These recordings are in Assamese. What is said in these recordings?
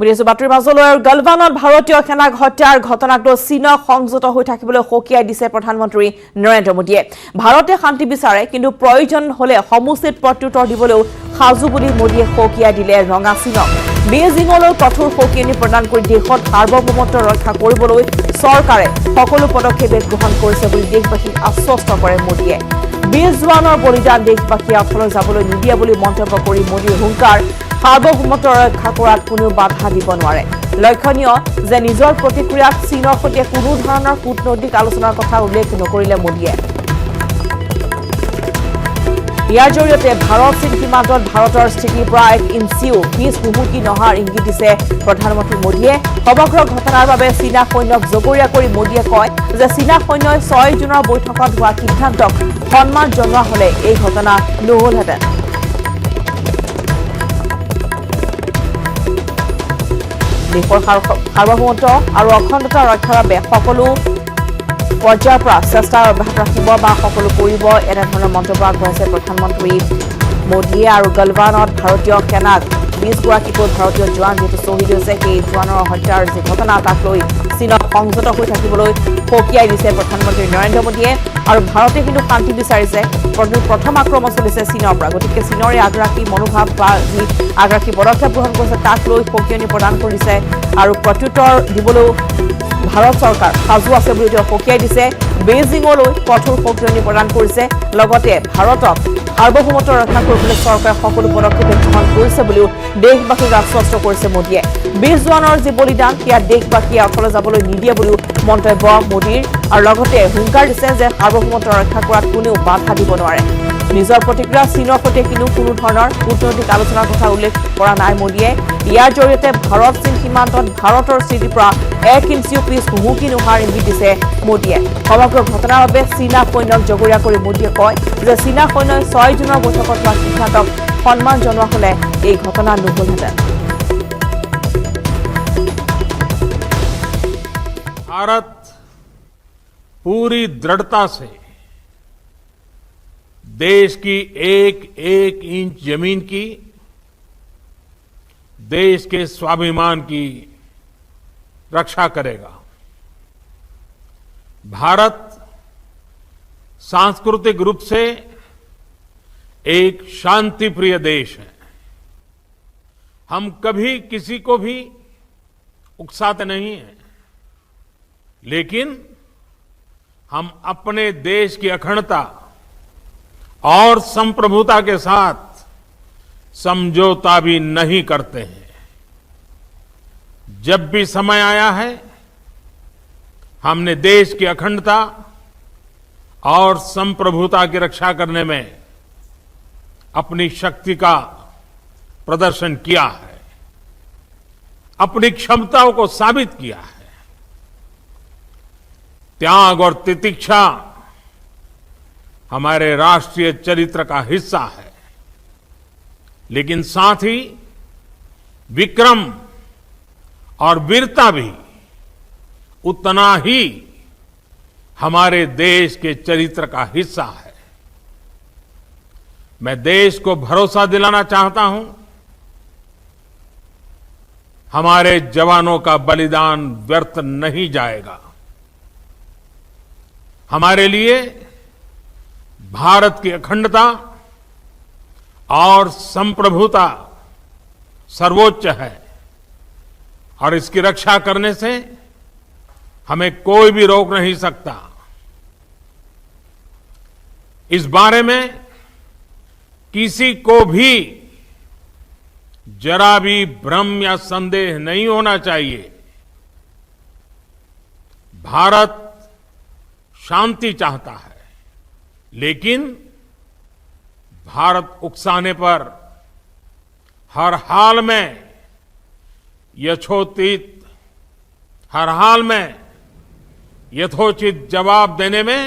বিদেশী বাতৰিৰ মাজলৈ গলৱানত ভাৰতীয় সেনাক হত্যাৰ ঘটনাটো চীনক সংযত হৈ থাকিবলৈ সকীয়াই দিছে প্ৰধানমন্ত্ৰী নৰেন্দ্ৰ মোদীয়ে ভাৰতে শান্তি বিচাৰে কিন্তু প্ৰয়োজন হলে সমুচিত প্ৰত্যুত্তৰ দিবলৈ সাজু বুলি মোদীয়ে সকীয়াই দিলে ৰঙা চীনক বেইজিঙলৈ কঠোৰ সকীয়নি প্ৰদান কৰি দেশত সাৰ্বভৌমত্ব ৰক্ষা কৰিবলৈ চৰকাৰে সকলো পদক্ষেপ গ্ৰহণ কৰিছে বুলি দেশবাসীক আশ্বস্ত কৰে মোদীয়ে 20 জোৱানৰ বলিদান দেশবাসীয়ে অথলৈ যাবলৈ নিদিয়ে বুলি মন্তব্য কৰি মোদীৰ হুংকাৰ সাৰ্বভৌমত্ব ৰক্ষা কৰাত কোনো বাধা দিব নোৱাৰে লক্ষণীয় যে নিজৰ প্ৰতিক্ৰিয়াত চীনৰ সৈতে কোনো ধৰণৰ কূটনৈতিক আলোচনাৰ কথা উল্লেখ নকৰিলে মোদীয়ে ইয়াৰ জৰিয়তে ভাৰত চীন সীমান্তত ভাৰতৰ স্থিতিৰ পৰা এক ইঞ্চিও পিছ হুহুকি নহাৰ ইংগিত দিছে প্ৰধানমন্ত্ৰী মোদীয়ে সমগ্ৰ ঘটনাৰ বাবে চীনা সৈন্যক জগৰীয়া কৰি মোদীয়ে কয় যে চীনা সৈন্যই 6 জুনৰ বৈঠকত হোৱা সিদ্ধান্তক সন্মান জনোৱা হলে এই ঘটনা নহলহেঁতেন দেশৰ সাৰ্বভৌমত্ব আৰু অখণ্ডতা ৰক্ষাৰ বাবে সকলো পৰ্যায়ৰ পৰা চেষ্টা অব্যাহত ৰাখিব বা সকলো কৰিব এনেধৰণৰ মন্তব্য আগবঢ়াইছে প্ৰধানমন্ত্ৰী মোদীয়ে আৰু গলৱানত ভাৰতীয় সেনাক 20 গৰাকীকৈ ভাৰতীয় জোৱান যিটো শ্বহীদ হৈছে সেই জোৱানৰ হত্যাৰ যি ঘটনা তাক লৈ চীনক সংযত হৈ থাকিবলৈ সকীয়াই দিছে প্ৰধানমন্ত্ৰী নৰেন্দ্ৰ মোদীয়ে আৰু ভাৰতে কিন্তু শান্তি বিচাৰিছে প্ৰথম আক্ৰমণ চলিছে চীনৰ পৰা গতিকে চীনৰ আগ্ৰাসী মনোভাৱ বা যি আগ্ৰাসী পদক্ষেপ গ্ৰহণ কৰিছে তাক লৈ সকীয়নি প্ৰদান কৰিছে আৰু প্ৰত্যুত্তৰ দিবলৈ ভাৰত চৰকাৰ সাজু আছে বুলি সকীয়াই দিছে বেইজিঙলৈ কঠোৰ সকীয়নি প্ৰদান কৰিছে লগতে ভাৰতক সাৰ্বভৌমত্ব ৰক্ষা কৰিবলৈ চৰকাৰে সকলো পদক্ষেপ গ্ৰহণ কৰিছে বুলিও দেশবাসীক আশ্বস্ত কৰিছে মোদীয়ে 20 জোৱানৰ যি বলিদান সেয়া দেশবাসীয়ে অথলৈ যাবলৈ নিদিয়ে বুলিও মন্তব্য মোদীৰ আৰু লগতে হুংকাৰ দিছে যে সাৰ্বভৌমত্ব ৰক্ষা কৰাত কোনেও বাধা দিব নোৱাৰে নিজৰ প্ৰতিক্ৰিয়া চীনৰ সৈতে কোনো ধৰণৰ কূটনৈতিক আলোচনাৰ কথা উল্লেখ কৰা নাই মোদীয়ে ইয়াৰ জৰিয়তে ভাৰত চীন সীমান্তত ভাৰতৰ স্থিতিৰ পৰা 1 ইঞ্চিও পিছ হুহুকি নোহাৰ ইংগিত দিছে মোদীয়ে সমগ্ৰ ঘটনাৰ বাবে চীনা সৈন্যক জগৰীয়া কৰি মোদীয়ে কয় যে চীনা সৈন্যই 6 জুনৰ বৈঠকত হোৱা সিদ্ধান্তক সন্মান জনোৱা হলে এই ঘটনা নহলহেঁতেন भारत पूरी दृढ़ता से देश की एक एक इंच जमीन की देश के स्वाभिमान की रक्षा करेगा भारत सांस्कृतिक रूप से एक शांतिप्रिय देश है हम कभी किसी को भी उकसाते नहीं हैं लेकिन हम अपने देश की अखंडता और संप्रभुता के साथ समझौता भी नहीं करते हैं जब भी समय आया है हमने देश की अखंडता और संप्रभुता की रक्षा करने में अपनी शक्ति का प्रदर्शन किया है अपनी क्षमताओं को साबित किया है त्याग और तितिक्षा हमारे राष्ट्रीय चरित्र का हिस्सा है लेकिन साथ ही विक्रम और वीरता भी उतना ही हमारे देश के चरित्र का हिस्सा है मैं देश को भरोसा दिलाना चाहता हूं हमारे जवानों का बलिदान व्यर्थ नहीं जाएगा हमारे लिए भारत की अखंडता और संप्रभुता सर्वोच्च है और इसकी रक्षा करने से हमें कोई भी रोक नहीं सकता इस बारे में किसी को भी जरा भी भ्रम या संदेह नहीं होना चाहिए भारत शांति चाहता है लेकिन भारत उकसाने पर हर हाल में यथोचित जवाब देने में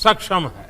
सक्षम है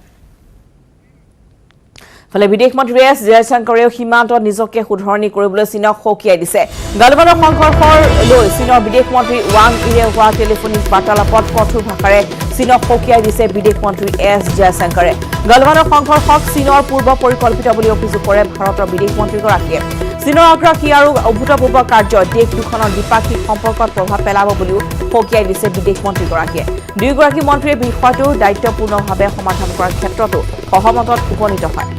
ফলে বিদেশ মন্ত্ৰী এছ জয়শংকৰেও সীমান্তত নিজকে শুধৰণি কৰিবলৈ চীনক সকীয়াই দিছে গলৱানৰ সংঘৰ্ষৰ লৈ চীনৰ বিদেশ মন্ত্ৰী ৱাং ইৰে হোৱা টেলিফোনিক বাৰ্তালাপত কঠোৰ ভাষাৰে চীনক সকীয়াই দিছে বিদেশ মন্ত্ৰী এছ জয়শংকৰে গলৱানৰ সংঘৰ্ষক চীনৰ পূৰ্ব পৰিকল্পিত বুলি অভিযোগ কৰে ভাৰতৰ বিদেশ মন্ত্ৰীগৰাকীয়ে চীনৰ আগ্ৰাসী আৰু অভূতপূৰ্ব কাৰ্যই দেশ দুখনৰ দ্বিপাক্ষিক সম্পৰ্কত প্ৰভাৱ পেলাব বুলিও সকীয়াই দিছে বিদেশ মন্ত্ৰীগৰাকীয়ে দুয়োগৰাকী মন্ত্ৰীয়ে বিষয়টো দায়িত্বপূৰ্ণভাৱে সমাধান কৰাৰ ক্ষেত্ৰতো সহমতত উপনীত হয়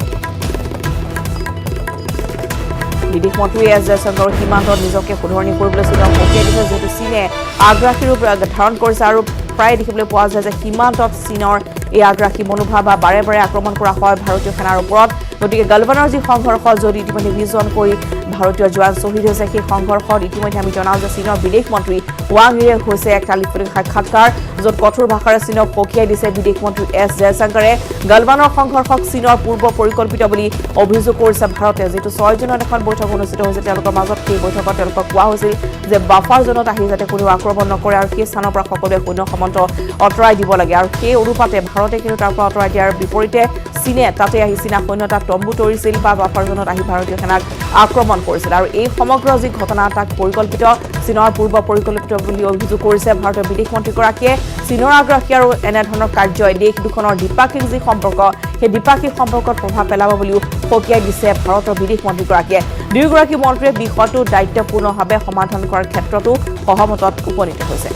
বিদেশ মন্ত্ৰী এছ জয়শংকৰ সীমান্তত নিজকে শুধৰণি কৰিবলৈ চীনক সকীয়াই দিছে যিহেতু চীনে আগ্ৰাসী ৰূপ ধাৰণ কৰিছে আৰু প্ৰায় দেখিবলৈ পোৱা যায় যে সীমান্তত চীনৰ এই আগ্ৰাসী মনোভাৱ বা বাৰে বাৰে আক্ৰমণ কৰা হয় ভাৰতীয় সেনাৰ ওপৰত গতিকে গালৱানৰ যি সংঘৰ্ষ যদি ইতিমধ্যে 20 জন কৰি ভাৰতীয় জোৱান শ্বহীদ হৈছে সেই সংঘৰ্ষত ইতিমধ্যে আমি জনাওঁ যে চীনৰ বিদেশ মন্ত্ৰী ৱাং ইয়ে হৈছে এক টেলিফোনিক সাক্ষাৎকাৰ য'ত কঠোৰ ভাষাৰে চীনক সকীয়াই দিছে বিদেশ মন্ত্ৰী এছ জয়শংকৰে গালৱানৰ সংঘৰ্ষক চীনৰ পূৰ্ব পৰিকল্পিত বুলি অভিযোগ কৰিছে ভাৰতে যিটো 6 জনৰ এখন বৈঠক অনুষ্ঠিত হৈছে তেওঁলোকৰ মাজত সেই বৈঠকত তেওঁলোকক কোৱা হৈছিল যে বাফাৰ জোনত আহি যাতে কোনো আক্ৰমণ নকৰে আৰু সেই স্থানৰ পৰা সকলোৱে সৈন্য সামন্ত অঁতৰাই দিব লাগে আৰু সেই অনুপাতে ভাৰতে কিন্তু তাৰ পৰা অঁতৰাই দিয়াৰ বিপৰীতে চীনে তাতে আহি চীনা সৈন্য তাক তম্বু তৰিছিল বা বাফাৰ জোনত আহি ভাৰতীয় সেনাক আক্ৰমণ কৰিছিল আৰু এই সমগ্ৰ যি ঘটনা তাক পৰিকল্পিত চীনৰ পূৰ্ব পৰিকল্পিত বুলি অভিযোগ কৰিছে ভাৰতীয় বিদেশ মন্ত্ৰীগৰাকীয়ে চীনৰ আগ্ৰাসী আৰু এনেধৰণৰ কাৰ্যই দেশ দুখনৰ দ্বিপাক্ষিক যি সম্পৰ্ক সেই দ্বিপাক্ষিক সম্পৰ্কত প্ৰভাৱ পেলাব বুলিও সকীয়াই দিছে ভাৰতৰ বিদেশ মন্ত্ৰীগৰাকীয়ে দুয়োগৰাকী মন্ত্ৰীয়ে বিষয়টো দায়িত্বপূৰ্ণভাৱে সমাধান কৰাৰ ক্ষেত্ৰতো সহমতত উপনীত হৈছে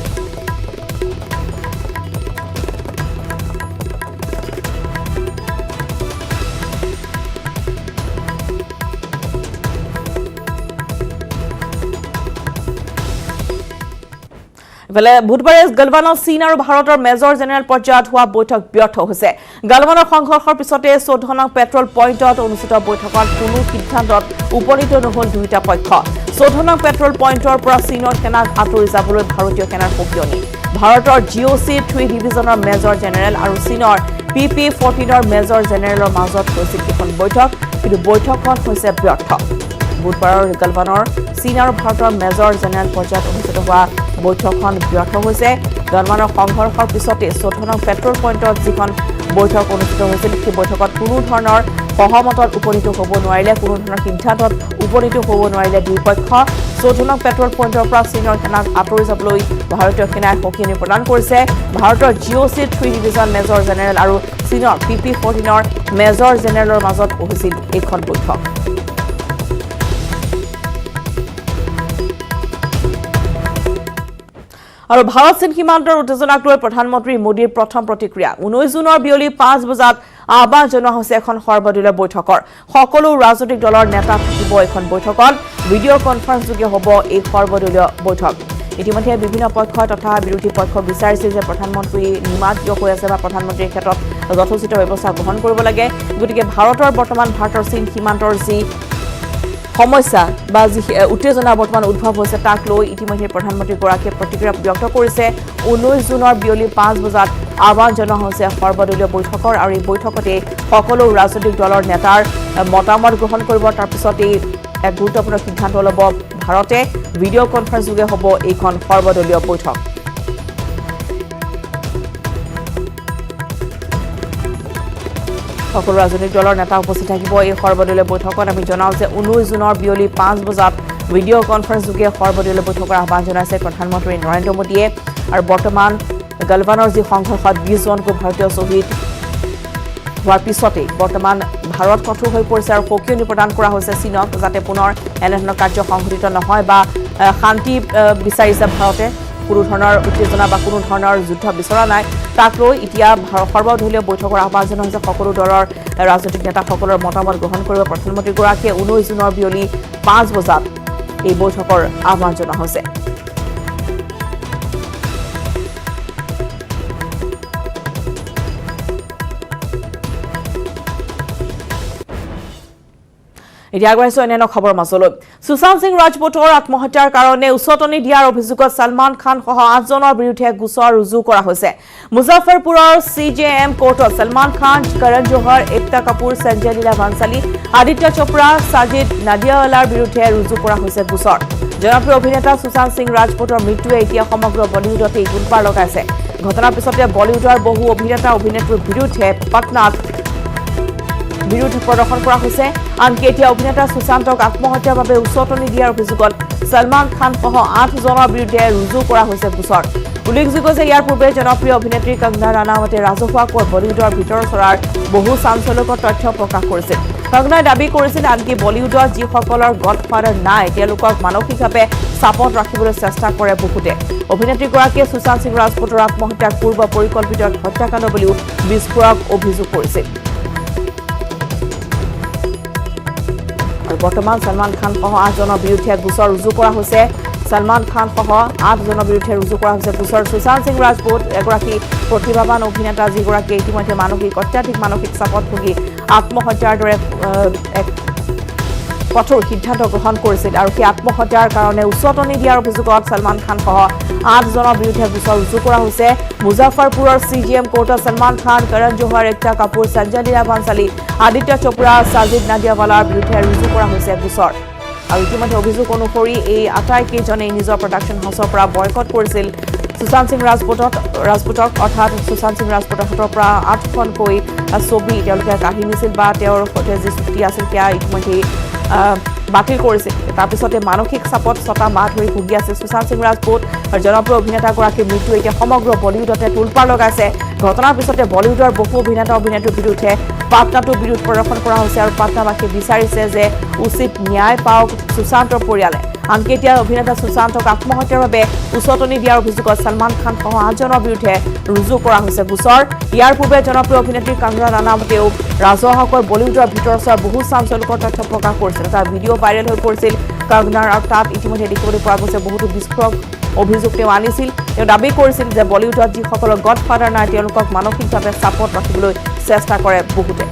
ইফালে বুধবাৰে গালৱানত চীন আৰু ভাৰতৰ মেজৰ জেনেৰেল পৰ্যায়ত হোৱা বৈঠক ব্যৰ্থ হৈছে গালৱানৰ সংঘৰ্ষৰ পিছতে 14 নং পেট্ৰল পইণ্টত অনুষ্ঠিত বৈঠকত কোনো সিদ্ধান্তত উপনীত নহল দুয়োটা পক্ষ 14 নং পেট্ৰল পইণ্টৰ পৰা চীনৰ সেনাক আঁতৰি যাবলৈ ভাৰতীয় সেনাৰ সকিয়নি ভাৰতৰ GOC-3 ডিভিজনৰ মেজৰ জেনেৰেল আৰু চীনৰ PP-14ৰ মেজৰ জেনেৰেলৰ মাজত হৈছিল এখন বৈঠক কিন্তু বৈঠকখন হৈছে ব্যৰ্থ বুধবাৰৰ গালৱানৰ চীন আৰু ভাৰতৰ মেজৰ জেনেৰেল পৰ্যায়ত অনুষ্ঠিত হোৱা বৈঠকখন ব্যৰ্থ হৈছে গালৱানৰ সংঘৰ্ষৰ পিছতে 14 নং পেট্ৰল পইণ্টত যিখন বৈঠক অনুষ্ঠিত হৈছিল সেই বৈঠকত কোনো ধৰণৰ সহমতত উপনীত হ'ব নোৱাৰিলে কোনো ধৰণৰ সিদ্ধান্তত উপনীত হ'ব নোৱাৰিলে দুই পক্ষ 14 নং পেট্ৰল পইণ্টৰ পৰা চীনৰ সেনাক আঁতৰি যাবলৈ ভাৰতীয় সেনাই সকিয়নি প্ৰদান কৰিছে ভাৰতৰ GOC-3 ডিভিজন মেজৰ জেনেৰেল আৰু চীনৰ PP-14ৰ মেজৰ জেনেৰেলৰ মাজত হৈছিল এইখন বৈঠক আৰু ভাৰত চীন সীমান্তৰ উত্তেজনাক লৈ প্ৰধানমন্ত্ৰী মোদীৰ প্ৰথম প্ৰতিক্ৰিয়া 19 জুনৰ বিয়লি 5 বজাত আহ্বান জনোৱা হৈছে এখন সৰ্বদলীয় বৈঠকৰ সকলো ৰাজনৈতিক দলৰ নেতা থাকিব এখন বৈঠকত ভিডিঅ' কনফাৰেন্সযোগে হ'ব এই সৰ্বদলীয় বৈঠক ইতিমধ্যে বিভিন্ন পক্ষ তথা বিৰোধী পক্ষ বিচাৰিছে যে প্ৰধানমন্ত্ৰী নিমাতীয় হৈ আছে বা প্ৰধানমন্ত্ৰীৰ ক্ষেত্ৰত যথোচিত ব্যৱস্থা গ্ৰহণ কৰিব লাগে গতিকে ভাৰতৰ বৰ্তমান ভাৰতৰ চীন সীমান্তৰ যি সমস্যা বা যি উত্তেজনা বৰ্তমান উদ্ভৱ হৈছে তাক লৈ ইতিমধ্যে প্ৰধানমন্ত্ৰীগৰাকীয়ে প্ৰতিক্ৰিয়া ব্যক্ত কৰিছে 19 জুনৰ বিয়লি 5 বজাত আহ্বান জনোৱা হৈছে সৰ্বদলীয় বৈঠকৰ আৰু এই বৈঠকতে সকলো ৰাজনৈতিক দলৰ নেতাৰ মতামত গ্ৰহণ কৰিব তাৰ পিছতে এক গুৰুত্বপূৰ্ণ সিদ্ধান্ত ল'ব ভাৰতে ভিডিঅ' কনফাৰেন্সযোগে হ'ব এইখন সৰ্বদলীয় বৈঠক সকলো ৰাজনৈতিক দলৰ নেতা উপস্থিত থাকিব এই সৰ্বদলীয় বৈঠকত আমি জনাওঁ যে 19 জুনৰ বিয়লি 5 বজাত ভিডিঅ' কনফাৰেন্সযোগে সৰ্বদলীয় বৈঠকৰ আহ্বান জনাইছে প্ৰধানমন্ত্ৰী নৰেন্দ্ৰ মোদীয়ে আৰু বৰ্তমান গালৱানৰ যি সংঘৰ্ষত 20 জনকৈ ভাৰতীয় শ্বহীদ হোৱাৰ পিছতে বৰ্তমান ভাৰত কঠোৰ হৈ পৰিছে আৰু সকিয়নি প্ৰদান কৰা হৈছে চীনক যাতে পুনৰ এনেধৰণৰ কাৰ্য সংঘটিত নহয় বা শান্তি বিচাৰিছে ভাৰতে কোনো ধৰণৰ উত্তেজনা বা কোনো ধৰণৰ যুদ্ধ বিচৰা নাই তাক লৈ এতিয়া সৰ্বদলীয় বৈঠকৰ আহ্বান জনোৱা হৈছে সকলো দলৰ ৰাজনৈতিক নেতাসকলৰ মতামত গ্ৰহণ কৰিব প্ৰধানমন্ত্ৰীগৰাকীয়ে 19 জুনৰ বিয়লি 5 বজাত এই বৈঠকৰ আহ্বান জনোৱা হৈছে এতিয়া আগবাঢ়িছো অন্যান্য খবৰ মাজলৈ সুশান্ত সিং ৰাজপুতৰ আত্মহত্যাৰ কাৰণে উচতনি দিয়াৰ অভিযোগত সলমান খান সহ 8 জনৰ বিৰুদ্ধে গোচৰ ৰুজু কৰা হৈছে মুজাফৰপুৰৰ CJM কোৰ্টত সলমান খান কৰণ জোহৰ একতা কাপুৰ সঞ্জয় লীলা ভান্সালী আদিত্য চোপ্ৰা সাজিদ নাদিয়াৱালাৰ বিৰুদ্ধে ৰুজু কৰা হৈছে গোচৰ জনপ্ৰিয় অভিনেতা সুশান্ত সিং ৰাজপুতৰ মৃত্যুৱে এতিয়া সমগ্ৰ বলিউডতে গুণপাৰ লগাইছে ঘটনাৰ পিছতে বলিউডৰ বহু অভিনেতা অভিনেত্ৰীৰ বিৰুদ্ধে পাটনাত বিৰোধ প্ৰদৰ্শন কৰা হৈছে আনকি এতিয়া অভিনেতা সুশান্তক আত্মহত্যাৰ বাবে উচতনি দিয়াৰ অভিযোগত সলমান খান সহ 8 জনৰ বিৰুদ্ধে ৰুজু কৰা হৈছে গোচৰ উল্লেখযোগ্য যে ইয়াৰ পূৰ্বে জনপ্ৰিয় অভিনেত্ৰী কংগনা ৰানাৱতে ৰাজহুৱাকৈ বলিউডৰ ভিতৰ চৰাৰ বহু চাঞ্চল্যকৰ তথ্য প্ৰকাশ কৰিছিল কংগনাই দাবী কৰিছিল আনকি বলিউডৰ যিসকলৰ গডফাদাৰ নাই তেওঁলোকক মানসিকভাৱে চাপত ৰাখিবলৈ চেষ্টা কৰে বহুতে অভিনেত্ৰীগৰাকীয়ে সুশান্ত সিং ৰাজপুতৰ আত্মহত্যাক পূৰ্ব পৰিকল্পিত হত্যাকাণ্ড বুলিও বিস্ফোৰক অভিযোগ কৰিছিল আৰু বৰ্তমান সলমান খান সহ 8জনৰ বিৰুদ্ধে গোচৰ ৰুজু কৰা হৈছে সলমান খান সহ 8জনৰ বিৰুদ্ধে ৰুজু কৰা হৈছে গোচৰ সুশান্ত সিং ৰাজপুত এগৰাকী প্ৰতিভাৱান অভিনেতা যিগৰাকী ইতিমধ্যে অত্যাধিক মানসিক চাপত ভুগি আত্মহত্যাৰ দৰে এক কঠোৰ সিদ্ধান্ত গ্ৰহণ কৰিছিল আৰু সেই আত্মহত্যাৰ কাৰণে উচতনি দিয়াৰ অভিযোগত সলমান খান সহ 8জনৰ বিৰুদ্ধে গোচৰ ৰুজু কৰা হৈছে মুজাফৰপুৰৰ CGM কোৰ্টত সলমান খান কৰণ জোহৰ একতা কাপুৰ সঞ্জয় লীলা ভাঞ্চালী আদিত্য চোপ্ৰা সাজিদ নাদিয়াৱালাৰ বিৰুদ্ধে ৰুজু কৰা হৈছে গোচৰ আৰু ইতিমধ্যে অভিযোগ অনুসৰি এই আটাইকেইজনে নিজৰ প্ৰডাকশ্যন হাউচৰ পৰা বয়কট কৰিছিল সুশান্ত সিং ৰাজপুতক অৰ্থাৎ সুশান্ত সিং ৰাজপুতৰ হাতৰ পৰা 8খনকৈ ছবি তেওঁলোকে কাঢ়ি নিছিল বা তেওঁৰ সৈতে যি চুক্তি আছিল সেয়া ইতিমধ্যে বাতিল কৰিছিল তাৰপিছতে মানসিক চাপত 6টা মাহ ধৰি ভুগি আছে সুশান্ত সিং ৰাজপুত আৰু জনপ্ৰিয় অভিনেতাগৰাকীৰ মৃত্যু এতিয়া সমগ্ৰ বলিউডতে তোলপাৰ লগাইছে ঘটনাৰ পিছতে বলিউডৰ বহু অভিনেতা-অভিনেত্ৰীৰ বিৰুদ্ধে পাটনাটো বিৰোধ প্ৰদৰ্শন কৰা হৈছে আৰু পাটনাবাসীয়ে বিচাৰিছে যে উচিত ন্যায় পাওক সুশান্তৰ পৰিয়ালে আনকি এতিয়া অভিনেতা সুশান্তক আত্মহত্যাৰ বাবে উচতনি দিয়াৰ অভিযোগত সলমান খান সহ 8জনৰ বিৰুদ্ধে ৰুজু কৰা হৈছে গোচৰ ইয়াৰ পূৰ্বে জনপ্ৰিয় অভিনেত্ৰী কংগনা ৰানাৱতেও ৰাজহুৱাকৈ বলিউডৰ ভিতৰচোৱা বহু চাঞ্চল্যকৰ তথ্য প্ৰকাশ কৰিছিল তাৰ ভিডিঅ' ভাইৰেল হৈ পৰিছিল কংগনাৰ আৰু তাত ইতিমধ্যে দেখিবলৈ পোৱা গৈছে বহুতো বিস্ফোৰক অভিযোগ তেওঁ আনিছিল তেওঁ দাবী কৰিছিল যে বলিউডত যিসকলৰ গডফাদাৰ নাই তেওঁলোকক মানসিকভাৱে চাপত ৰাখিবলৈ চেষ্টা কৰে বহুতে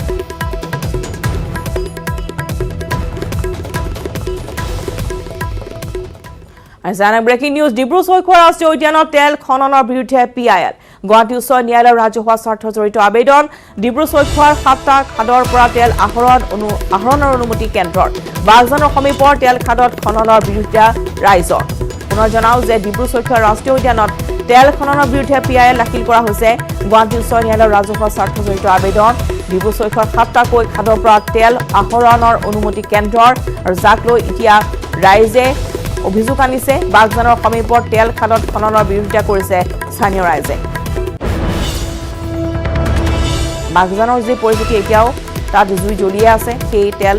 জানা ব্ৰেকিং নিউজ ডিব্ৰু-চৈখোৱা ৰাষ্ট্ৰীয় উদ্যানত তেল খননৰ বিৰুদ্ধে PIL গুৱাহাটী উচ্চ ন্যায়ালয়ৰ ৰাজহুৱা স্বাৰ্থ জড়িত আবেদন ডিব্ৰু-চৈখোৱাৰ 7টা খাদৰ পৰা তেল আহৰণৰ অনুমতি কেন্দ্ৰৰ বাগজানৰ সমীপৰ তেল খাদত খননৰ বিৰুদ্ধে ৰাইজৰ পুনৰ জনাও যে ডিব্ৰু-চৈখোৱা ৰাষ্ট্ৰীয় উদ্যানত তেল খননৰ বিৰুদ্ধে PIL দাখিল কৰা হৈছে গুৱাহাটী উচ্চ ন্যায়ালয়ৰ ৰাজহুৱা স্বাৰ্থ জড়িত আবেদন ডিব্ৰু-চৈখোৱাৰ 7টাকৈ খাদৰ পৰা তেল আহৰণৰ অনুমতি কেন্দ্ৰৰ আৰু যাক লৈ এতিয়া ৰাইজে অভিযোগ আনিছে বাগজানৰ সমীপৰ তেল খাদত খননৰ বিৰোধিতা কৰিছে স্থানীয় ৰাইজে বাগজানৰ যি পৰিস্থিতি এতিয়াও তাত জুই জ্বলিয়ে আছে সেই তেল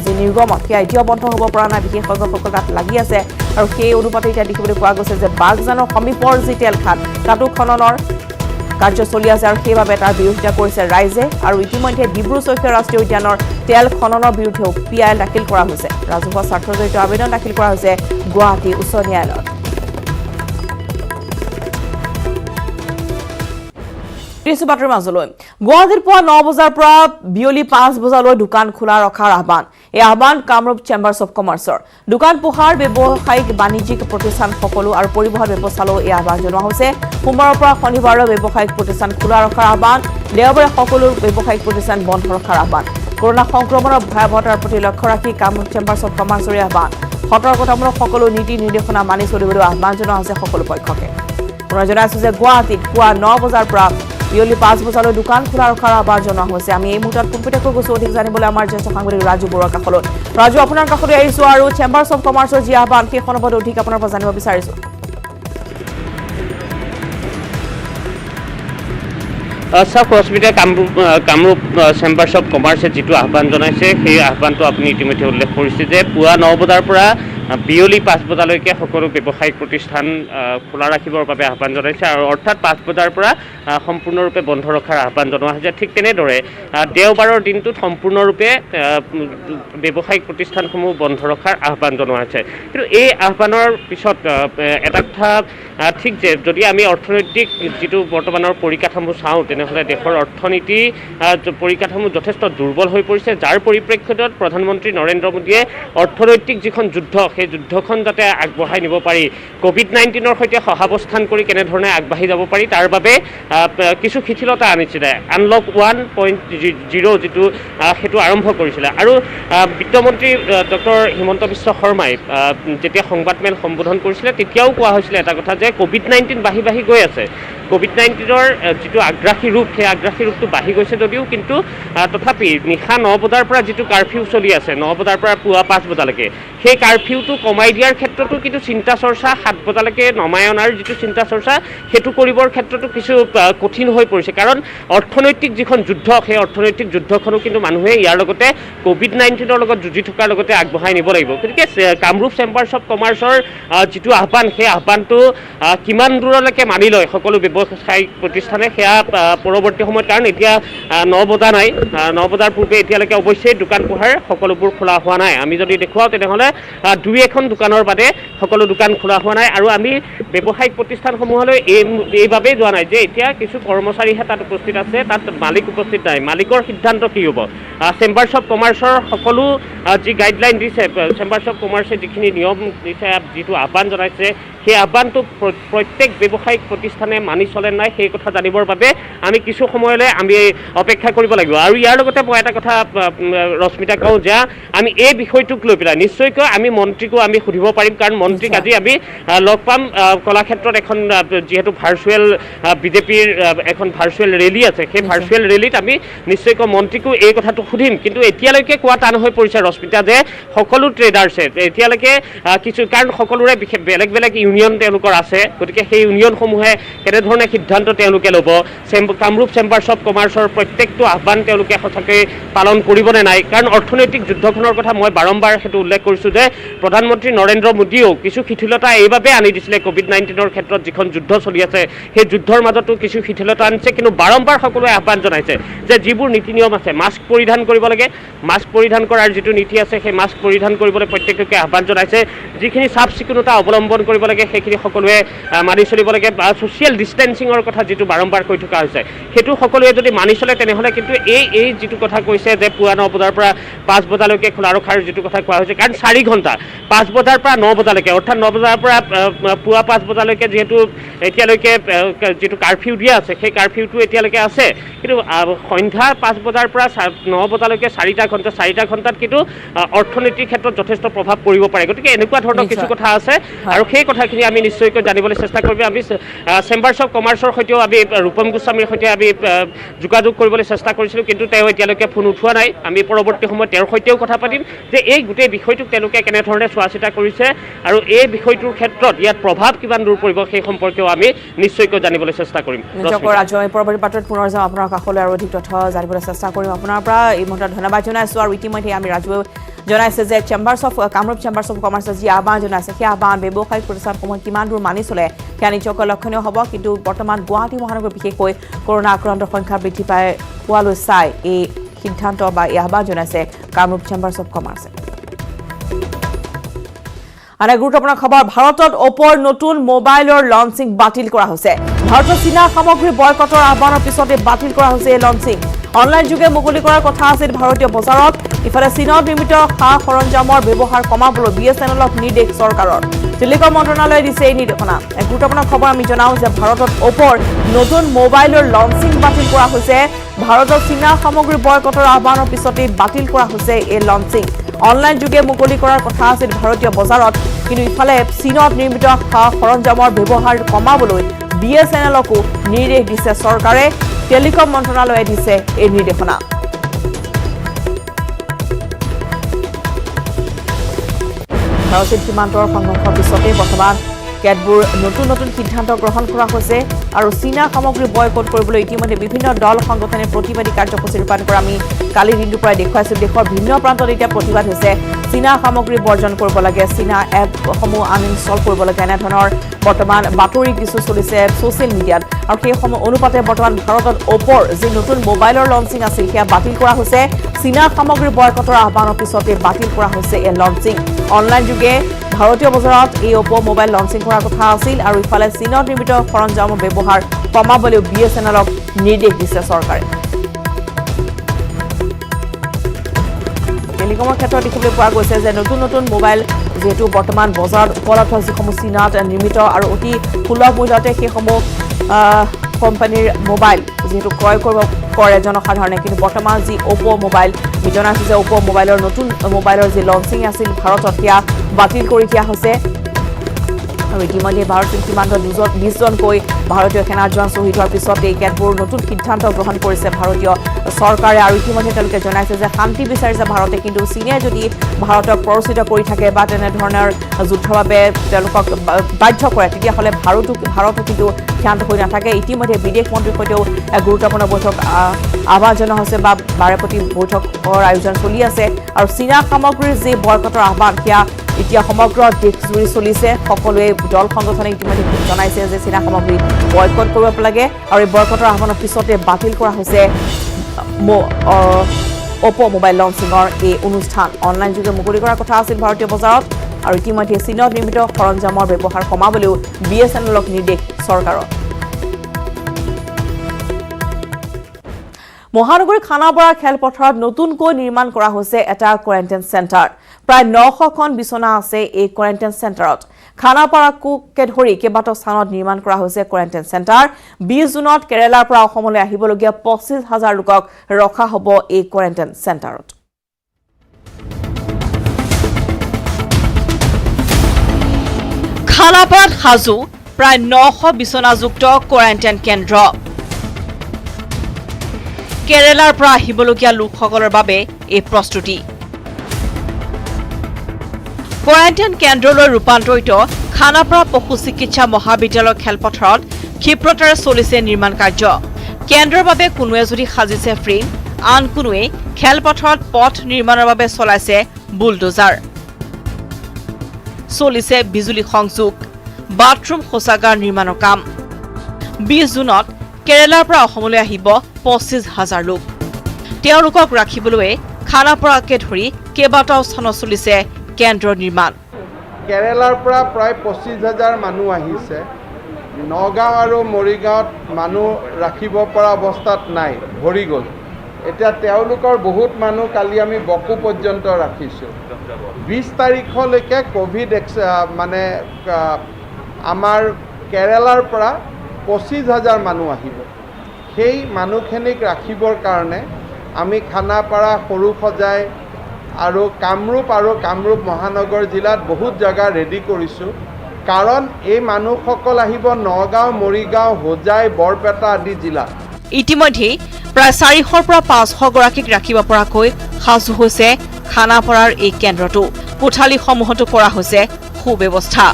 যি নিৰ্গমন সেয়া এতিয়াও বন্ধ হ'ব পৰা নাই বিশেষজ্ঞসকল তাত লাগি আছে আৰু সেই অনুপাতে এতিয়া দেখিবলৈ পোৱা গৈছে যে বাগজানৰ সমীপৰ যি তেল খাদ তাতো খননৰ কাৰ্য চলি আছে আৰু সেইবাবে তাৰ বিৰোধিতা কৰিছে ৰাইজে আৰু ইতিমধ্যে ডিব্ৰু-চৈখোৱা ৰাষ্ট্ৰীয় উদ্যানৰ তেল খননৰ বিৰুদ্ধেও PIL দাখিল কৰা হৈছে ৰাজহুৱা স্বাৰ্থজড়িত আবেদন দাখিল কৰা হৈছে গুৱাহাটী উচ্চ ন্যায়ালয়ত বাতৰিৰ মাজলৈ গুৱাহাটীৰ পুৱা 9 বজাৰ পৰা বিয়লি 5 বজালৈ দোকান খোলা ৰখাৰ আহ্বান এই আহ্বান কামৰূপ চেম্বাৰ্ছ অফ কমাৰ্চৰ দোকান পোহাৰ ব্যৱসায়িক বাণিজ্যিক প্ৰতিষ্ঠান সকলো আৰু পৰিবহণ ব্যৱস্থালৈ এই আহ্বান জনোৱা হৈছে সোমবাৰৰ পৰা শনিবাৰলৈ ব্যৱসায়িক প্ৰতিষ্ঠান খোলা ৰখাৰ আহ্বান দেওবাৰে সকলো ব্যৱসায়িক প্ৰতিষ্ঠান বন্ধ ৰখাৰ আহ্বান কৰোনা সংক্ৰমণৰ ভয়াৱহতাৰ প্ৰতি লক্ষ্য ৰাখি কামৰূপ চেম্বাৰ্ছ অফ কমাৰ্চৰ আহ্বান সতৰ্কতামূলক সকলো নীতি নিৰ্দেশনা মানি চলিবলৈ আহ্বান জনোৱা হৈছে সকলো পক্ষকে পুনৰ জনাইছো যে গুৱাহাটীত পুৱা 9 বজাৰ পৰা বিয়লি 5 বজালৈ দোকান খোলা ৰখাৰ আহ্বান জনোৱা হৈছে আমি এই মুহূৰ্তত কম্পিউটাৰকৈ গৈছো অধিক জানিবলৈ আমাৰ জ্যেষ্ঠ সাংবাদিক ৰাজু বৰুৱাৰ কাষলৈ ৰাজু আপোনাৰ কাষলৈ আহিছো আৰু চেম্বাৰ্ছ অফ কমাৰ্চৰ যি আহ্বান সেই সন্দৰ্ভত অধিক আপোনাৰ পৰা জানিব বিচাৰিছো চাওক ৰশ্মিতা কামৰূপ চেম্বাৰ্ছ অফ কমাৰ্চে যিটো আহ্বান জনাইছে সেই আহ্বানটো আপুনি ইতিমধ্যে উল্লেখ কৰিছে যে পুৱা 9 বজাৰ পৰা বিয়লি 5 বজালৈকে সকলো ব্যৱসায়িক প্ৰতিষ্ঠান খোলা ৰাখিবৰ বাবে আহ্বান জনাইছে আৰু অৰ্থাৎ 5 বজাৰ পৰা সম্পূৰ্ণৰূপে বন্ধ ৰখাৰ আহ্বান জনোৱা হৈছে ঠিক তেনেদৰে দেওবাৰৰ দিনটোত সম্পূৰ্ণৰূপে ব্যৱসায়িক প্ৰতিষ্ঠানসমূহ বন্ধ ৰখাৰ আহ্বান জনোৱা হৈছে কিন্তু এই আহ্বানৰ পিছত এটা কথা ঠিক যে যদি আমি অৰ্থনৈতিক যিটো বৰ্তমানৰ পৰিকাঠামো চাওঁ তেনেহ'লে দেশৰ অৰ্থনীতি পৰিকাঠামো যথেষ্ট দুৰ্বল হৈ পৰিছে যাৰ পৰিপ্ৰেক্ষিতত প্ৰধানমন্ত্ৰী নৰেন্দ্ৰ মোদীয়ে অৰ্থনৈতিক যিখন যুদ্ধ সেই যুদ্ধখন যাতে আগবঢ়াই নিব পাৰি কোভিড-19ৰ সৈতে সহাৱস্থান কৰি কেনেধৰণে আগবাঢ়ি যাব পাৰি তাৰ বাবে কিছু শিথিলতা আনিছিলে আনলক 1.0 যিটো সেইটো আৰম্ভ কৰিছিলে আৰু বিত্তমন্ত্ৰী ডক্টৰ হিমন্ত বিশ্ব শৰ্মাই যেতিয়া সংবাদমেল সম্বোধন কৰিছিলে তেতিয়াও কোৱা হৈছিলে এটা কথা যে কোভিড-19 বাঢ়ি গৈ আছে কোভিড-19ৰ যিটো আগ্ৰাসী ৰূপ সেই আগ্ৰাসী ৰূপটো বাঢ়ি গৈছে যদিও কিন্তু তথাপি নিশা 9 বজাৰ পৰা যিটো কাৰফিউ চলি আছে 9 বজাৰ পৰা পুৱা 5 বজালৈকে সেই কাৰফিউটো ক্ষেত্ৰতো কমাই দিয়াৰ ক্ষেত্ৰতো কিন্তু চিন্তা চৰ্চা 7 বজালৈকে নমাই অনাৰ যিটো চিন্তা চৰ্চা সেইটো কৰিবৰ ক্ষেত্ৰতো কিছু কঠিন হৈ পৰিছে কাৰণ অৰ্থনৈতিক যিখন যুদ্ধ সেই অৰ্থনৈতিক যুদ্ধখনো কিন্তু মানুহে ইয়াৰ লগতে কোভিড-19ৰ লগত যুঁজি থকাৰ লগতে আগবঢ়াই নিব লাগিব গতিকে কামৰূপ চেম্বাৰ্ছ অফ কমাৰ্চৰ যিটো আহ্বান সেই আহ্বানটো কিমান দূৰলৈকে মানি লয় সকলো ব্যৱসায়িক প্ৰতিষ্ঠানে সেয়া পৰৱৰ্তী সময়ত কাৰণ এতিয়া 9 বজা নাই 9 বজাৰ পূৰ্বে এতিয়ালৈকে অৱশ্যে দোকান পোহাৰ সকলোবোৰ খোলা হোৱা নাই আমি যদি দেখুৱাও তেনেহ'লে 2-এখন দোকানৰ বাদে সকলো দোকান খোলা হোৱা নাই আৰু আমি ব্যৱসায়িক প্ৰতিষ্ঠানসমূহলৈ এইবাবেই যোৱা নাই যে এতিয়া কিছু কৰ্মচাৰীহে তাত উপস্থিত আছে তাত মালিক উপস্থিত নাই মালিকৰ সিদ্ধান্ত কি হ'ব চেম্বাৰ্ছ অফ কমাৰ্চৰ সকলো যি গাইডলাইন দিছে চেম্বাৰ্ছ অফ কমাৰ্চে যিখিনি নিয়ম দিছে যিটো আহ্বান জনাইছে সেই আহ্বানটো প্ৰত্যেক ব্যৱসায়িক প্ৰতিষ্ঠানে মানি চলে নাই সেই কথা জানিবৰ বাবে আমি কিছু সময়লৈ আমি অপেক্ষা কৰিব লাগিব আৰু ইয়াৰ লগতে মই এটা কথা ৰশ্মিতা কওঁ যে আমি এই বিষয়টোক লৈ পেলাই নিশ্চয়কৈ আমি মন্ত্ৰীকো আমি সুধিব পাৰিম কাৰণ মন্ত্ৰীক আজি আমি লগ পাম কলাক্ষেত্ৰত এখন যিহেতু ভাৰ্চুৱেল বিজেপিৰ এখন ভাৰ্চুৱেল ৰেলী আছে সেই ভাৰ্চুৱেল ৰেলীত আমি নিশ্চয়কৈ মন্ত্ৰীকো এই কথাটো সুধিম কিন্তু এতিয়ালৈকে কোৱা টান হৈ পৰিছে ৰশ্মিতা যে সকলো ট্ৰেডাৰ্ছে এতিয়ালৈকে কিছু কাৰণ সকলোৰে বেলেগ বেলেগ ইউনিয়ন তেওঁলোকৰ আছে গতিকে সেই ইউনিয়নসমূহে কেনেধৰণে সিদ্ধান্ত তেওঁলোকে ল'ব কামৰূপ চেম্বাৰ্ছ অফ কমাৰ্চৰ প্ৰত্যেকটো আহ্বান তেওঁলোকে সঁচাকৈ পালন কৰিবনে নাই কাৰণ অৰ্থনৈতিক যুদ্ধখনৰ কথা মই বাৰম্বাৰ সেইটো উল্লেখ কৰিছোঁ যে প্ৰধানমন্ত্ৰী নৰেন্দ্ৰ মোদীয়েও কিছু শিথিলতা এইবাবে আনি দিছিলে কোভিড-19ৰ ক্ষেত্ৰত যিখন যুদ্ধ চলি আছে সেই যুদ্ধৰ মাজতো কিছু শিথিলতা আনিছে কিন্তু বাৰম্বাৰ সকলোৱে আহ্বান জনাইছে যে যিবোৰ নীতি নিয়ম আছে মাস্ক পৰিধান কৰিব লাগে মাস্ক পৰিধান কৰাৰ যিটো নীতি আছে সেই মাস্ক পৰিধান কৰিবলৈ প্ৰত্যেককে আহ্বান জনাইছে যিখিনি চাফ চিকুণতা অৱলম্বন কৰিব লাগে সেইখিনি সকলোৱে মানি চলিব লাগে বা ছ'চিয়েল ডিষ্টেঞ্চিঙৰ কথা যিটো বাৰম্বাৰ কৈ থকা হৈছে সেইটো সকলোৱে যদি মানি চলে তেনেহ'লে কিন্তু এই যিটো কথা কৈছে যে পুৱা 9 বজাৰ পৰা 5 বজালৈকে খোলা ৰখাৰ যিটো কথা কোৱা হৈছে কাৰণ 4 ঘণ্টা 5 বজাৰ পৰা 9 বজালৈকে অৰ্থাৎ 9 বজাৰ পৰা পুৱা 5 বজালৈকে যিহেতু এতিয়ালৈকে যিটো কাৰফিউ দিয়া আছে সেই কাৰফিউটো এতিয়ালৈকে আছে কিন্তু সন্ধ্যা 5 বজাৰ পৰা 9 বজালৈকে 4টা ঘণ্টাত কিন্তু অৰ্থনীতিৰ ক্ষেত্ৰত যথেষ্ট প্ৰভাৱ পৰিব পাৰে গতিকে এনেকুৱা ধৰণৰ কিছু কথা আছে আৰু সেই কথাখিনি আমি নিশ্চয়কৈ জানিবলৈ চেষ্টা কৰিম আমি চেম্বাৰ্ছ অফ কমাৰ্চৰ সৈতেও আমি ৰূপম গোস্বামীৰ সৈতে আমি যোগাযোগ কৰিবলৈ চেষ্টা কৰিছিলোঁ কিন্তু তেওঁ এতিয়ালৈকে ফোন উঠোৱা নাই আমি পৰৱৰ্তী সময়ত তেওঁৰ সৈতেও কথা পাতিম যে এই গোটেই বিষয়টোক তেওঁলোকে কেনেধৰণে চোৱা চিতা কৰিছে আৰু এই বিষয়টোৰ ক্ষেত্ৰত ইয়াত প্ৰভাৱ কিমান দূৰ পৰিব সেই সম্পৰ্কেও আমি নিশ্চয়কৈ জানিবলৈ চেষ্টা কৰিম পৰৱৰ্তী বাতৰিত পুনৰ যাম আপোনাৰ কাষলৈ আৰু অধিক তথ্য জানিবলৈ চেষ্টা কৰিম আপোনাৰ পৰা এই মুহূৰ্তত ধন্যবাদ জনাইছোঁ আৰু ইতিমধ্যে আমি ৰাজুৱে জনাইছে যে কামৰূপ চেম্বাৰ্ছ অফ কমাৰ্চৰ যি আহ্বান জনাইছে সেই আহ্বান ব্যৱসায়িক প্ৰতিষ্ঠানসমূহে কিমান দূৰ মানি চলে সেয়া নিশ্চয়কৈ লক্ষণীয় হ'ব কিন্তু বৰ্তমান গুৱাহাটী মহানগৰ বিশেষকৈ কৰোণা আক্ৰান্তৰ সংখ্যা বৃদ্ধি পাই পোৱালৈ চাই এই সিদ্ধান্ত বা এই আহ্বান জনাইছে কামৰূপ চেম্বাৰ্ছ অফ কমাৰ্চে আন এক গুৰুত্বপূৰ্ণ খবৰ ভাৰতত অপ'ৰ নতুন মোবাইলৰ লঞ্চিং বাতিল কৰা হৈছে ভাৰতৰ চীনা সামগ্ৰী বয়কটৰ আহ্বানৰ পিছতে বাতিল কৰা হৈছে এই লঞ্চিং অনলাইন যোগে মুকলি কৰাৰ কথা আছিল ভাৰতীয় বজাৰত ইফালে চীনত নিৰ্মিত সা সৰঞ্জামৰ ব্যৱহাৰ কমাবলৈ BSNLক নিৰ্দেশ চৰকাৰৰ টেলিকম মন্ত্ৰণালয়ে দিছে এই নিৰ্দেশনা এক গুৰুত্বপূৰ্ণ খবৰ আমি জনাওঁ যে ভাৰতত অপ'ৰ নতুন মোবাইলৰ লঞ্চিং বাতিল কৰা হৈছে ভাৰতৰ চীনা সামগ্ৰী বয়কটৰ আহ্বানৰ পিছতে বাতিল কৰা হৈছে এই লঞ্চিং অনলাইন যোগে মুকলি কৰাৰ কথা আছিল ভাৰতীয় বজাৰত কিন্তু ইফালে চীনত নিৰ্মিত সা সৰঞ্জামৰ ব্যৱহাৰ কমাবলৈ BSNLকো নিৰ্দেশ দিছে চৰকাৰে টেলিকম মন্ত্ৰণালয়ে দিছে এই নিৰ্দেশনা ভাৰতীয় সীমান্তৰ সংঘৰ্ষৰ পিছতে বৰ্তমান কেতবোৰ নতুন সিদ্ধান্ত গ্ৰহণ কৰা হৈছে আৰু চীনা সামগ্ৰী বয়কট কৰিবলৈ ইতিমধ্যে বিভিন্ন দল সংগঠনে প্ৰতিবাদী কাৰ্যসূচী ৰূপায়ণ কৰা আমি কালি দিনটোৰ পৰাই দেখুৱাইছোঁ দেশৰ ভিন্ন প্ৰান্তত এতিয়া প্ৰতিবাদ হৈছে চীনা সামগ্ৰী বৰ্জন কৰিব লাগে চীনা এপসমূহ আনইনষ্টল কৰিব লাগে এনেধৰণৰ বৰ্তমান বাতৰি কিছু চলিছে ছ'চিয়েল মিডিয়াত আৰু সেই অনুপাতে বৰ্তমান ভাৰতত অপ'ৰ যি নতুন মোবাইলৰ লঞ্চিং আছিল সেয়া বাতিল কৰা হৈছে চীনা সামগ্ৰী বয়কটৰ আহ্বানৰ পিছতে বাতিল কৰা হৈছে এই লঞ্চিং অনলাইন যোগে ভাৰতীয় বজাৰত এই অপ' মোবাইল লঞ্চিং কৰাৰ কথা আছিল আৰু ইফালে চীনত নিৰ্মিত সৰঞ্জামৰ ব্যৱহাৰ কমাবলৈও BSNLক নিৰ্দেশ দিছে চৰকাৰে টেলিকমৰ ক্ষেত্ৰত দেখিবলৈ পোৱা গৈছে যে নতুন মোবাইল যেহেতু বৰ্তমান বজাৰত উপলব্ধ যিসমূহ চীনত নিৰ্মিত আৰু অতি সুলভ মূল্যতে সেইসমূহ কোম্পানীৰ মোবাইল যেহেতু ক্ৰয় কৰে জনসাধাৰণে কিন্তু বৰ্তমান যি অপ' মোবাইল আমি জনাইছোঁ যে অপ' মোবাইলৰ নতুন মোবাইলৰ যি লঞ্চিং আছিল ভাৰতত সেয়া বাতিল কৰি দিয়া হৈছে আৰু ইতিমধ্যে ভাৰতীয় সীমান্তত 20জনকৈ ভাৰতীয় সেনাৰ জোৱান শ্বহীদ হোৱাৰ পিছত এই কেতবোৰ নতুন সিদ্ধান্ত গ্ৰহণ কৰিছে ভাৰতীয় চৰকাৰে আৰু ইতিমধ্যে তেওঁলোকে জনাইছে যে শান্তি বিচাৰিছে ভাৰতে কিন্তু চীনে যদি ভাৰতক প্ৰৰোচিত কৰি থাকে বা তেনেধৰণৰ যুদ্ধৰ বাবে তেওঁলোকক বাধ্য কৰে তেতিয়াহ'লে ভাৰতো কিন্তু ক্ষান্ত হৈ নাথাকে ইতিমধ্যে বিদেশ মন্ত্ৰীৰ সৈতেও গুৰুত্বপূৰ্ণ বৈঠক আহ্বান জনোৱা হৈছে বা বাৰেপতি বৈঠকৰ আয়োজন চলি আছে আৰু চীনা সামগ্ৰীৰ যি বয়কটৰ আহ্বান সেয়া এতিয়া সমগ্ৰ দেশজুৰি চলিছে সকলোৱে দল সংগঠনে ইতিমধ্যে জনাইছে যে চীনা সামগ্ৰী বয়কট কৰিব লাগে আৰু এই বয়কটৰ আহ্বানৰ পিছতে বাতিল কৰা হৈছে অপ' মোবাইল লঞ্চিঙৰ এই অনুষ্ঠান অনলাইন যোগে মুকলি কৰাৰ কথা আছিল ভাৰতীয় বজাৰত আৰু ইতিমধ্যে চীনত নিৰ্মিত সৰঞ্জামৰ ব্যৱহাৰ কমাবলৈও BSNLক নিৰ্দেশ চৰকাৰৰ মহানগৰীৰ খানাপাৰা খেলপথাৰত নতুনকৈ নিৰ্মাণ কৰা হৈছে এটা কোৱাৰেণ্টাইন চেণ্টাৰ প্ৰায় 900খন বিছনা আছে এই কোৱাৰেণ্টাইন চেণ্টাৰত খানাপাৰাকে ধৰি কেইবাটাও স্থানত নিৰ্মাণ কৰা হৈছে কোৱাৰেণ্টাইন চেণ্টাৰ 20 জুনত কেৰালাৰ পৰা অসমলৈ আহিবলগীয়া 25,000 লোকক ৰখা হ'ব এই কোৱাৰেণ্টাইন চেণ্টাৰত খানাপাৰাত সাজু প্ৰায় 900 বিছনাযুক্ত কোৱাৰেণ্টাইন কেন্দ্ৰ কেৰালাৰ পৰা আহিবলগীয়া লোকসকলৰ বাবে এই প্ৰস্তুতি কোৱাৰেণ্টাইন কেন্দ্ৰলৈ ৰূপান্তৰিত খানাপাৰা পশু চিকিৎসা মহাবিদ্যালয়ৰ খেলপথাৰত ক্ষিপ্ৰতাৰে চলিছে নিৰ্মাণ কাৰ্য কেন্দ্ৰৰ বাবে কোনোৱে যদি সাজিছে ফ্ৰেম আন কোনোৱে খেলপথাৰত পথ নিৰ্মাণৰ বাবে চলাইছে বুলডোজাৰ চলিছে বিজুলী সংযোগ বাথৰুম শৌচাগাৰ নিৰ্মাণৰ কাম 20 জুনত কেৰালাৰ পৰা অসমলৈ আহিব 25,000 লোক তেওঁলোকক ৰাখিবলৈ খানাপাৰাকে ধৰি কেইবাটাও স্থানত চলিছে কেন্দ্ৰ নিৰ্মাণ কেৰালাৰ পৰা প্ৰায় 25,000 মানুহ আহিছে নগাঁও আৰু মৰিগাঁৱত মানুহ ৰাখিব পৰা অৱস্থাত নাই ভৰি গ'ল এতিয়া তেওঁলোকৰ বহুত মানুহ কালি আমি বকু পৰ্যন্ত ৰাখিছোঁ 20 তাৰিখলৈকে কোভিড মানে আমাৰ কেৰালাৰ পৰা 25,000 মানুহ আহিব সেই মানুহখিনিক ৰাখিবৰ কাৰণে আমি খানাপাৰা সৰুসজাই আৰু কামৰূপ মহানগৰ জিলাত বহুত জায়গা ৰেডি কৰিছোঁ কাৰণ এই মানুহসকল আহিব নগাঁও মৰিগাঁও হোজাই বৰপেটা আদি জিলা ইতিমধ্যে প্ৰায় 400ৰ পৰা 500 গৰাকীক ৰাখিব পৰাকৈ সাজু হৈছে খানাপাৰাৰ এই কেন্দ্ৰটো কোঠালীসমূহতো কৰা হৈছে সুব্যৱস্থা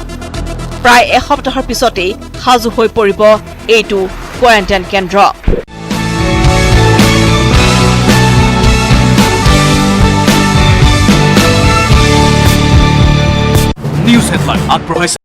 প্ৰায় এসপ্তাহৰ পিছতেই সাজু হৈ পৰিব এইটো কোৱাৰেণ্টাইন কেন্দ্ৰ নিউজ হেডলাইন আগবঢ়াইছে